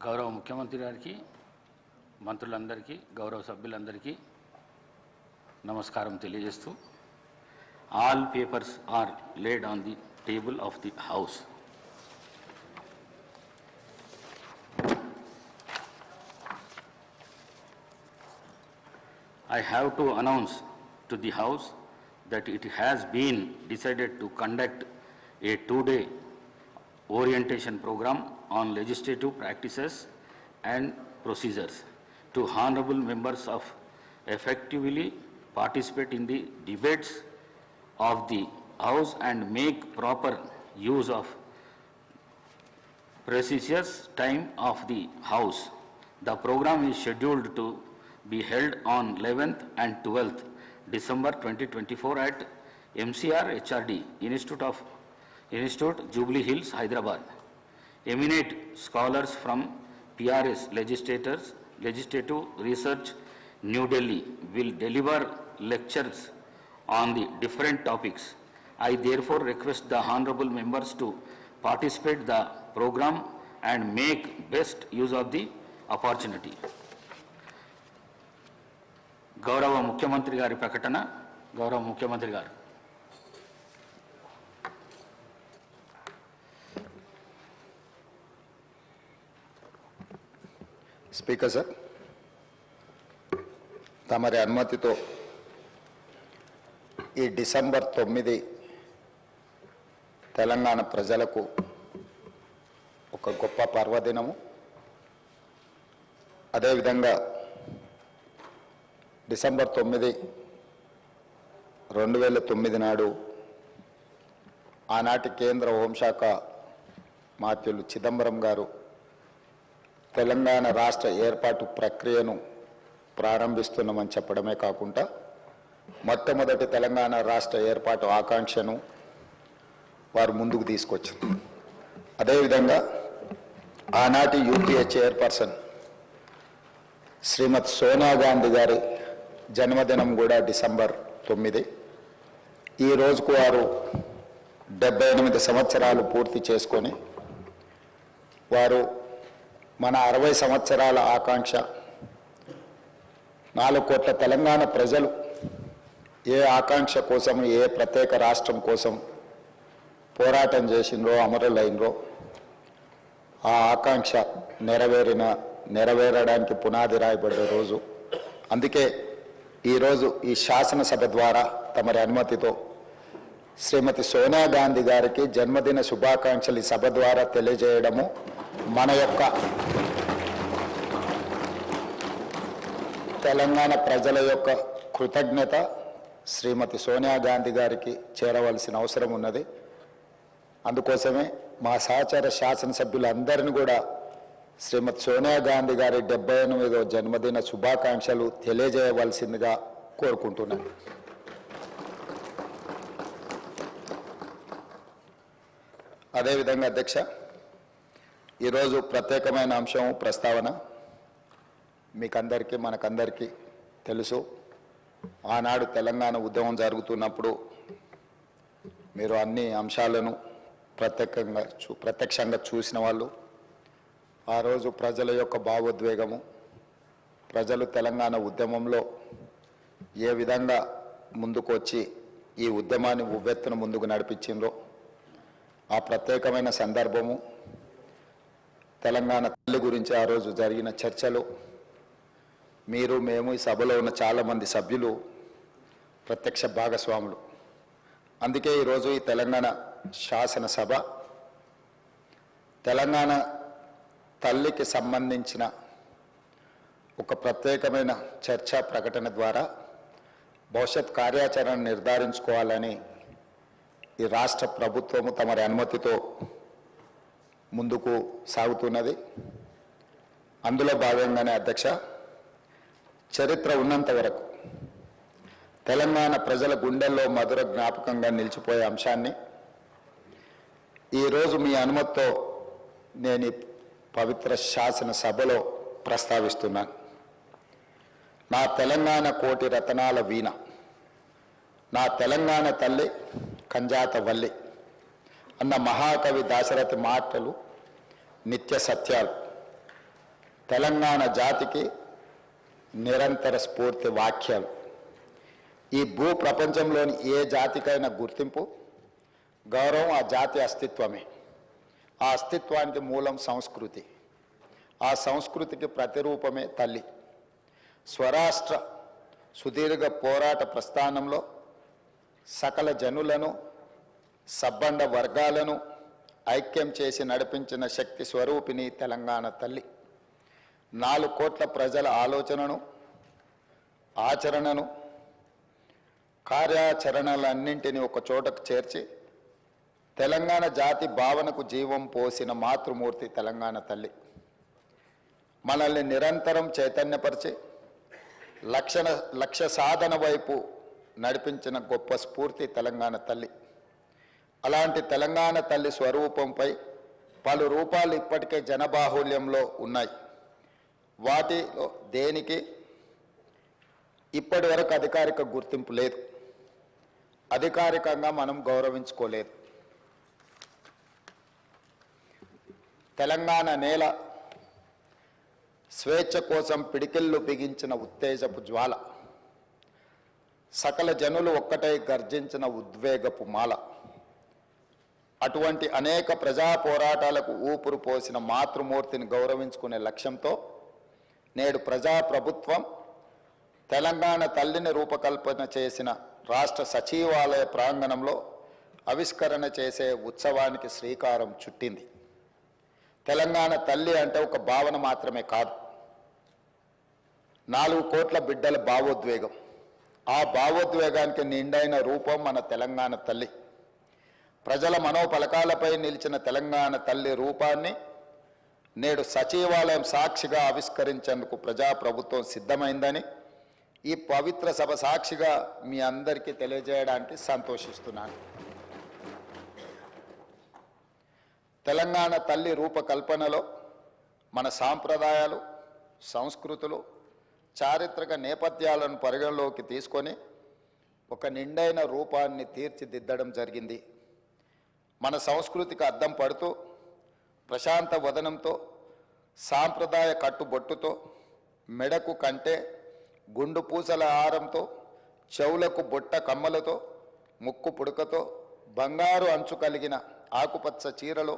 గౌరవ ముఖ్యమంత్రి గారికి, మంత్రులందరికీ, గౌరవ సభ్యులందరికీ నమస్కారం తెలియజేస్తూ, all papers are laid on the table of the house. I have to announce to the House that it has been decided to conduct a two-day orientation program on legislative practices and procedures to honorable members of effectively participate in the debates of the House and make proper use of precious time of the House. The program is scheduled to be held on 11th and 12th December 2024 at MCR HRD Institute Jubilee Hills, Hyderabad. Eminent scholars from PRS Legislative Research New Delhi will deliver lectures on the different topics. I therefore request the honorable members to participate the program and make best use of the opportunity. గౌరవ ముఖ్యమంత్రి గారి ప్రకటన. గౌరవ ముఖ్యమంత్రి గారు. Speaker sir, తమరి అనుమతితో ఈ డిసెంబర్ 9 తెలంగాణ ప్రజలకు ఒక గొప్ప పర్వదినము. అదేవిధంగా డిసెంబర్ 9, 2009 నాడు ఆనాటి కేంద్ర హోంశాఖ మాత్యులు చిదంబరం గారు తెలంగాణ రాష్ట్ర ఏర్పాటు ప్రక్రియను ప్రారంభిస్తున్నామని చెప్పడమే కాకుండా మొట్టమొదటి తెలంగాణ రాష్ట్ర ఏర్పాటు ఆకాంక్షను వారు ముందుకు తీసుకొచ్చారు. అదేవిధంగా ఆనాటి యూపీఏ చైర్పర్సన్ శ్రీమతి సోనియా గాంధీ గారి జన్మదినం కూడా డిసెంబర్ 9. ఈ రోజుకు వారు 78 సంవత్సరాలు పూర్తి చేసుకొని వారు మన 60 సంవత్సరాల ఆకాంక్ష 4 కోట్ల తెలంగాణ ప్రజలు ఏ ఆకాంక్ష కోసం, ఏ ప్రత్యేక రాష్ట్రం కోసం పోరాటం చేసిండ్రో, అమరులైనరో ఆ ఆకాంక్ష నెరవేరడానికి పునాది రాయబడ్డ రోజు. అందుకే ఈరోజు ఈ శాసనసభ ద్వారా తమరి అనుమతితో శ్రీమతి సోనియా గాంధీ గారికి జన్మదిన శుభాకాంక్షలు ఈ సభ ద్వారా తెలియజేయడము మన యొక్క తెలంగాణ ప్రజల యొక్క కృతజ్ఞత శ్రీమతి సోనియా గాంధీ గారికి చేరవలసిన అవసరం ఉన్నది. అందుకోసమే మా సహచర శాసనసభ్యులందరినీ కూడా శ్రీమతి సోనియా గాంధీ గారి 78వ జన్మదిన శుభాకాంక్షలు తెలియజేయవలసిందిగా కోరుకుంటున్నాను. అదేవిధంగా అధ్యక్ష, ఈరోజు ప్రత్యేకమైన అంశం ప్రస్తావన మీకందరికీ మనకందరికీ తెలుసు. ఆనాడు తెలంగాణ ఉద్యమం జరుగుతున్నప్పుడు మీరు అన్ని అంశాలను ప్రత్యక్షంగా చూసిన వాళ్ళు. ఆ రోజు ప్రజల యొక్క భావోద్వేగము, ప్రజలు తెలంగాణ ఉద్యమంలో ఏ విధంగా ముందుకు వచ్చి ఈ ఉద్యమాన్ని ఉవ్వెత్తున ముందుకు నడిపించిందో ఆ ప్రత్యేకమైన సందర్భము, తెలంగాణ తల్లి గురించి ఆ రోజు జరిగిన చర్చలు, మీరు మేము ఈ సభలో ఉన్న చాలామంది సభ్యులు ప్రత్యక్ష భాగస్వాములు. అందుకే ఈరోజు ఈ తెలంగాణ శాసనసభ తెలంగాణ తల్లికి సంబంధించిన ఒక ప్రత్యేకమైన చర్చా ప్రకటన ద్వారా భవిష్యత్ కార్యాచరణ నిర్ధారించుకోవాలని ఈ రాష్ట్ర ప్రభుత్వము తమరి అనుమతితో ముందుకు సాగుతున్నది. అందులో భాగంగానే అధ్యక్ష, చరిత్ర ఉన్నంత వరకు తెలంగాణ ప్రజల గుండెల్లో మధుర జ్ఞాపకంగా నిలిచిపోయే అంశాన్ని ఈరోజు మీ అనుమతితో నేను పవిత్ర శాసనసభలో ప్రస్తావిస్తున్నాను. నా తెలంగాణ కోటి రతనాల వీణ, నా తెలంగాణ తల్లి కంజాత వల్లి అన్న మహాకవి దాశరథి మాటలు నిత్య సత్యాలు. తెలంగాణ జాతికి నిరంతర స్ఫూర్తి వాక్యాలు. ఈ భూ ప్రపంచంలోని ఏ జాతికైనా గుర్తింపు, గౌరవం ఆ జాతి అస్తిత్వమే. ఆ అస్తిత్వానికి మూలం సంస్కృతి. ఆ సంస్కృతికి ప్రతిరూపమే తల్లి. స్వరాష్ట్ర సుదీర్ఘ పోరాట ప్రస్థానంలో సకల జనులను, సబ్బండ వర్గాలను ఐక్యం చేసి నడిపించిన శక్తి స్వరూపిణి తెలంగాణ తల్లి. 4 కోట్ల ప్రజల ఆలోచనను, ఆచరణను, కార్యాచరణలన్నింటినీ ఒక చోటకు చేర్చి తెలంగాణ జాతి భావనకు జీవం పోసిన మాతృమూర్తి తెలంగాణ తల్లి. మనల్ని నిరంతరం చైతన్యపరిచి లక్ష్య సాధన వైపు నడిపించిన గొప్ప స్ఫూర్తి తెలంగాణ తల్లి. అలాంటి తెలంగాణ తల్లి స్వరూపంపై పలు రూపాలు ఇప్పటికే జనబాహుల్యంలో ఉన్నాయి. వాటిలో దేనికి ఇప్పటి వరకు అధికారిక గుర్తింపు లేదు. అధికారికంగా మనం గౌరవించుకోలేదు. తెలంగాణ నేల స్వేచ్ఛ కోసం పిడికిళ్ళు బిగించిన ఉత్తేజపు జ్వాల, సకల జనులు ఒక్కటై గర్జించిన ఉద్వేగపు మాల. అటువంటి అనేక ప్రజా పోరాటాలకు ఊపిరి పోసిన మాతృమూర్తిని గౌరవించుకునే లక్ష్యంతో నేడు ప్రజాప్రభుత్వం తెలంగాణ తల్లిని రూపకల్పన చేసిన రాష్ట్ర సచివాలయ ప్రాంగణంలో ఆవిష్కరణ చేసే ఉత్సవానికి శ్రీకారం చుట్టింది. తెలంగాణ తల్లి అంటే ఒక భావన మాత్రమే కాదు, 4 కోట్ల బిడ్డల భావోద్వేగం. ఆ భావోద్వేగానికి నిండైన రూపం మన తెలంగాణ తల్లి. ప్రజల మనోపలకాలపై నిలిచిన తెలంగాణ తల్లి రూపాన్ని నేడు సచివాలయం సాక్షిగా ఆవిష్కరించేందుకు ప్రజాప్రభుత్వం సిద్ధమైందని ఈ పవిత్ర సభ సాక్షిగా మీ అందరికీ తెలియజేయడానికి సంతోషిస్తున్నాను. తెలంగాణ తల్లి రూపకల్పనలో మన సాంప్రదాయాలు, సంస్కృతులు, చారిత్రక నేపథ్యాలను పరిగణలోకి తీసుకొని ఒక నిండైన రూపాన్ని తీర్చిదిద్దడం జరిగింది. మన సంస్కృతికి అద్దం పడుతూ ప్రశాంత వదనంతో, సాంప్రదాయ కట్టుబొట్టుతో, మెడకు కంటే గుండు పూసల హారంతో, చెవులకు బొట్ట కమ్మలతో, ముక్కు పుడకతో, బంగారు అంచు కలిగిన ఆకుపచ్చ చీరలో